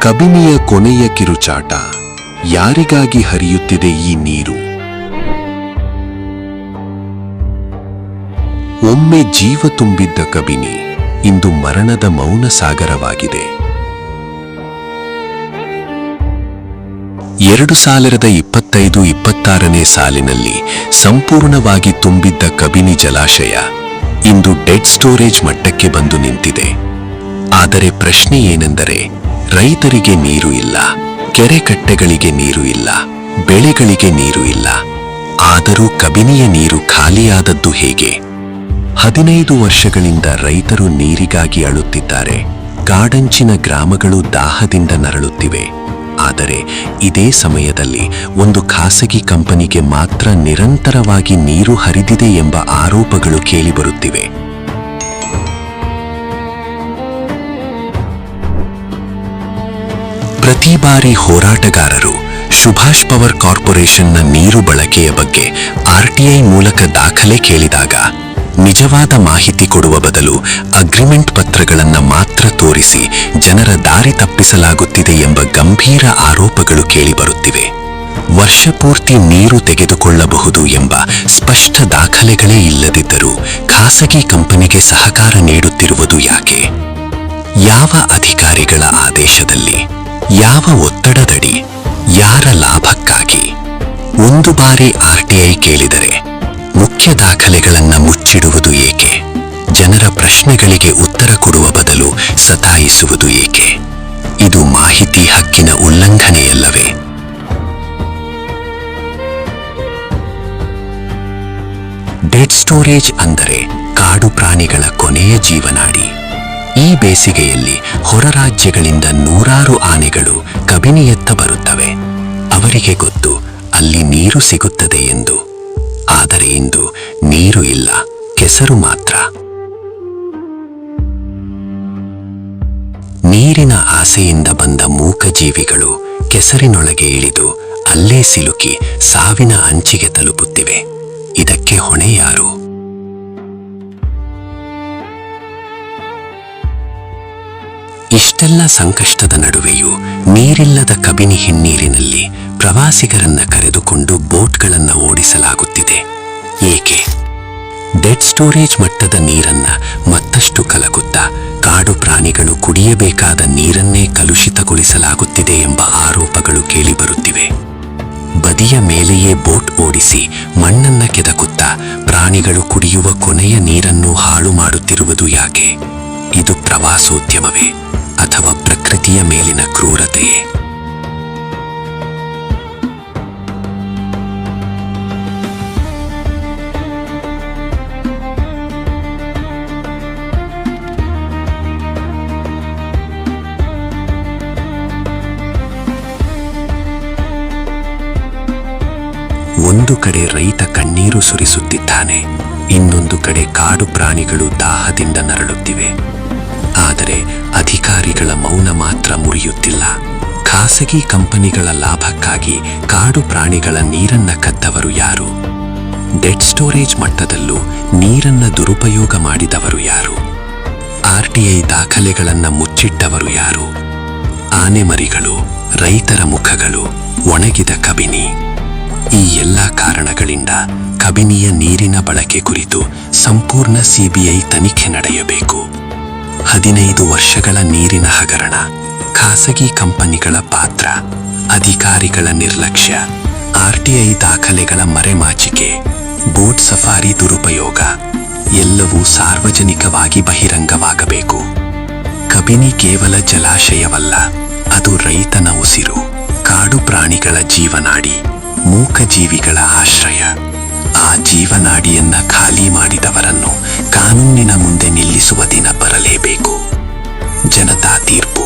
ಕಬಿನಿಯ ಕೊನೆಯ ಕಿರುಚಾಟ. ಯಾರಿಗಾಗಿ ಹರಿಯುತ್ತಿದೆ ಈ ನೀರು? ಒಮ್ಮೆ ಜೀವ ತುಂಬಿದ್ದ ಕಬಿನಿ ಇಂದು ಮರಣದ ಮೌನ ಸಾಗರವಾಗಿದೆ. 2025-26ನೇ ಸಾಲಿನಲ್ಲಿ ಸಂಪೂರ್ಣವಾಗಿ ತುಂಬಿದ್ದ ಕಬಿನಿ ಜಲಾಶಯ ಇಂದು ಡೆಡ್ ಸ್ಟೋರೇಜ್ ಮಟ್ಟಕ್ಕೆ ಬಂದು ನಿಂತಿದೆ. ಆದರೆ ಪ್ರಶ್ನೆ ಏನೆಂದರೆ, ರೈತರಿಗೆ ನೀರು ಇಲ್ಲ, ಕೆರೆ ಕಟ್ಟೆಗಳಿಗೆ ನೀರು ಇಲ್ಲ, ಬೆಳೆಗಳಿಗೆ ನೀರು ಇಲ್ಲ. ಆದರೂ ಕಬಿನಿಯ ನೀರು ಖಾಲಿಯಾದದ್ದು ಹೇಗೆ? 15 ವರ್ಷಗಳಿಂದ ರೈತರು ನೀರಿಗಾಗಿ ಅಳುತ್ತಿದ್ದಾರೆ. ಕಾಡಂಚಿನ ಗ್ರಾಮಗಳು ದಾಹದಿಂದ ನರಳುತ್ತಿವೆ. ಆದರೆ ಇದೇ ಸಮಯದಲ್ಲಿ ಒಂದು ಖಾಸಗಿ ಕಂಪನಿಗೆ ಮಾತ್ರ ನಿರಂತರವಾಗಿ ನೀರು ಹರಿದಿದೆ ಎಂಬ ಆರೋಪಗಳು ಕೇಳಿಬರುತ್ತಿವೆ. ಪ್ರತಿ ಬಾರಿ ಹೋರಾಟಗಾರರು ಸುಭಾಷ್ ಪವರ್ ಕಾರ್ಪೊರೇಷನ್ನ ನೀರು ಬಳಕೆಯ ಬಗ್ಗೆ RTI ಮೂಲಕ ದಾಖಲೆ ಕೇಳಿದಾಗ ನಿಜವಾದ ಮಾಹಿತಿ ಕೊಡುವ ಬದಲು ಅಗ್ರಿಮೆಂಟ್ ಪತ್ರಗಳನ್ನು ಮಾತ್ರ ತೋರಿಸಿ ಜನರ ದಾರಿ ತಪ್ಪಿಸಲಾಗುತ್ತಿದೆ ಎಂಬ ಗಂಭೀರ ಆರೋಪಗಳು ಕೇಳಿಬರುತ್ತಿವೆ. ವರ್ಷಪೂರ್ತಿ ನೀರು ತೆಗೆದುಕೊಳ್ಳಬಹುದು ಎಂಬ ಸ್ಪಷ್ಟ ದಾಖಲೆಗಳೇ ಇಲ್ಲದಿದ್ದರೂ ಖಾಸಗಿ ಕಂಪನಿಗೆ ಸಹಕಾರ ನೀಡುತ್ತಿರುವುದು ಯಾಕೆ? ಯಾವ ಅಧಿಕಾರಿಗಳ ಆದೇಶದಲ್ಲಿ? ಯಾವ ಒತ್ತಡದಡಿ? ಯಾರ ಲಾಭಕ್ಕಾಗಿ? ಒಂದು ಬಾರಿ RTI ಕೇಳಿದರೆ ಮುಖ್ಯ ದಾಖಲೆಗಳನ್ನು ಮುಚ್ಚಿಡುವುದು ಏಕೆ? ಜನರ ಪ್ರಶ್ನೆಗಳಿಗೆ ಉತ್ತರ ಕೊಡುವ ಬದಲು ಸತಾಯಿಸುವುದು ಏಕೆ? ಇದು ಮಾಹಿತಿ ಹಕ್ಕಿನ ಉಲ್ಲಂಘನೆಯಲ್ಲವೇ? ಡೆಡ್ ಸ್ಟೋರೇಜ್ ಅಂದರೆ ಕಾಡು ಪ್ರಾಣಿಗಳ ಕೊನೆಯ ಜೀವನಾಡಿ. ಈ ಬೇಸಿಗೆಯಲ್ಲಿ ಹೊರ ರಾಜ್ಯಗಳಿಂದ ನೂರಾರು ಆನೆಗಳು ಕಬಿನಿಯತ್ತ ಬರುತ್ತವೆ. ಅವರಿಗೆ ಗೊತ್ತು ಅಲ್ಲಿ ನೀರು ಸಿಗುತ್ತದೆ ಎಂದು. ಆದರೆ ಇಂದು ನೀರು ಇಲ್ಲ, ಕೆಸರು ಮಾತ್ರ. ನೀರಿನ ಆಸೆಯಿಂದ ಬಂದ ಮೂಕ ಜೀವಿಗಳು ಕೆಸರಿನೊಳಗೆ ಇಳಿದು ಅಲ್ಲೇ ಸಿಲುಕಿ ಸಾವಿನ ಅಂಚಿಗೆ ತಲುಪುತ್ತಿವೆ. ಇದಕ್ಕೆ ಹೊಣೆ ಯಾರು? ಇಷ್ಟೆಲ್ಲ ಸಂಕಷ್ಟದ ನಡುವೆಯೂ ನೀರಿಲ್ಲದ ಕಬಿನಿ ಹಿನ್ನೀರಿನಲ್ಲಿ ಪ್ರವಾಸಿಗರನ್ನ ಕರೆದುಕೊಂಡು ಬೋಟ್ಗಳನ್ನು ಓಡಿಸಲಾಗುತ್ತಿದೆ. ಏಕೆ? ಡೆಡ್ ಸ್ಟೋರೇಜ್ ಮಟ್ಟದ ನೀರನ್ನ ಮತ್ತಷ್ಟು ಕಲಕುತ್ತಾ ಕಾಡು ಪ್ರಾಣಿಗಳು ಕುಡಿಯಬೇಕಾದ ನೀರನ್ನೇ ಕಲುಷಿತಗೊಳಿಸಲಾಗುತ್ತಿದೆ ಎಂಬ ಆರೋಪಗಳು ಕೇಳಿಬರುತ್ತಿವೆ. ಬದಿಯ ಮೇಲೆಯೇ ಬೋಟ್ ಓಡಿಸಿ ಮಣ್ಣನ್ನ ಕೆದಕುತ್ತಾ ಪ್ರಾಣಿಗಳು ಕುಡಿಯುವ ಕೊನೆಯ ನೀರನ್ನು ಹಾಳು ಮಾಡುತ್ತಿರುವುದು ಯಾಕೆ? ಇದು ಪ್ರವಾಸೋದ್ಯಮವೇ ಅಥವಾ ಪ್ರಕೃತಿಯ ಮೇಲಿನ ಕ್ರೂರತೆಯೇ? ಒಂದು ಕಡೆ ರೈತ ಕಣ್ಣೀರು ಸುರಿಸುತ್ತಿದ್ದಾನೆ, ಇನ್ನೊಂದು ಕಡೆ ಕಾಡು ಪ್ರಾಣಿಗಳು ದಾಹದಿಂದ ನರಳುತ್ತಿವೆ. ಆದರೆ ಅಧಿಕಾರಿಗಳ ಮೌನ ಮಾತ್ರ ಮುರಿಯುತ್ತಿಲ್ಲ. ಖಾಸಗಿ ಕಂಪನಿಗಳ ಲಾಭಕ್ಕಾಗಿ ಕಾಡು ಪ್ರಾಣಿಗಳ ನೀರನ್ನ ಕದ್ದವರು ಯಾರು? ಡೆಡ್ ಸ್ಟೋರೇಜ್ ಮಟ್ಟದಲ್ಲೂ ನೀರನ್ನ ದುರುಪಯೋಗ ಮಾಡಿದವರು ಯಾರು? RTI ದಾಖಲೆಗಳನ್ನ ಮುಚ್ಚಿಟ್ಟವರು ಯಾರು? ಆನೆ ಮರಿಗಳು, ರೈತರ ಮುಖಗಳು, ಒಣಗಿದ ಕಬಿನಿ. ಈ ಎಲ್ಲ ಕಾರಣಗಳಿಂದ ಕಬಿನಿಯ ನೀರಿನ ಬಳಕೆ ಕುರಿತು ಸಂಪೂರ್ಣ CBI ತನಿಖೆ ನಡೆಯಬೇಕು. 15 ವರ್ಷಗಳ ನೀರಿನ ಹಗರಣ, ಖಾಸಗಿ ಕಂಪನಿಗಳ ಪಾತ್ರ, ಅಧಿಕಾರಿಗಳ ನಿರ್ಲಕ್ಷ್ಯ, RTI ದಾಖಲೆಗಳ ಮರೆಮಾಚಿಕೆ, ಬೋಟ್ ಸಫಾರಿ ದುರುಪಯೋಗ ಎಲ್ಲವೂ ಸಾರ್ವಜನಿಕವಾಗಿ ಬಹಿರಂಗವಾಗಬೇಕು. ಕಬಿನಿ ಕೇವಲ ಜಲಾಶಯವಲ್ಲ, ಅದು ರೈತನ ಉಸಿರು, ಕಾಡು ಪ್ರಾಣಿಗಳ ಜೀವನಾಡಿ, ಮೂಕ ಜೀವಿಗಳ ಆಶ್ರಯ. ಆ ಜೀವನಾಡಿಯನ್ನ ಖಾಲಿ ಮಾಡಿದವರನ್ನು ಕಾನೂನಿನ ಮುಂದೆ ನಿಲ್ಲಿಸುವ ದಿನ ಬರಲೇಬೇಕು. ಜನತಾ ತೀರ್ಪು.